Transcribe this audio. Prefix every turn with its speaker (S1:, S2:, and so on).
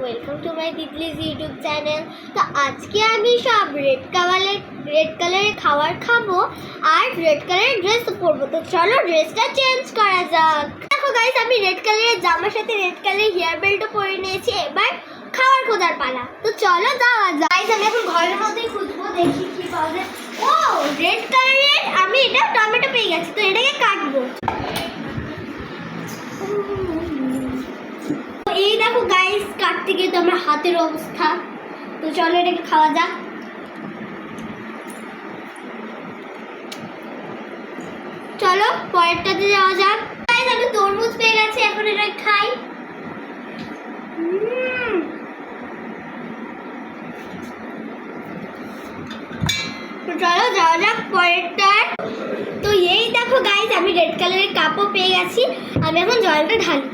S1: Welcome to my দিদলিস YouTube channel. তো আজকে আমি সব রেড কালারের খাবার খাবো আর রেড কালারের ড্রেস পরবো। তো চলো ড্রেসটা চেঞ্জ করা যাক। দেখো গাইস, আমি রেড কালারের জামার সাথে রেড কালারের হেয়ার বেল্টও পরে নিয়েছি। এবার খাবার খোঁজার পালা। তো চলো যাওয়া যাক। গাইস, আমি এখন ঘরের মধ্যেই খুঁজবো, দেখি কি পাওয়া যায়। ও রেড কালারের আমি এটা টমেটো পেয়ে গেছি, তো এটাকে কাটবো। এই দেখো গাইস, কাটতে গিয়ে তো আমার হাতের অবস্থা। তো চলো এটাকে খাওয়া যাক। চলো পরেরটাতে যাওয়া যাক। গাইস, আমি তরমুজ পেয়ে গেছি, এখন এটা খাই। তো চলো যাওয়া যাক পরেরটা। তো এই দেখো গাইস, আমি রেড কালারের কাপও পেয়ে গেছি। আমি এখন জলটা ঢালি।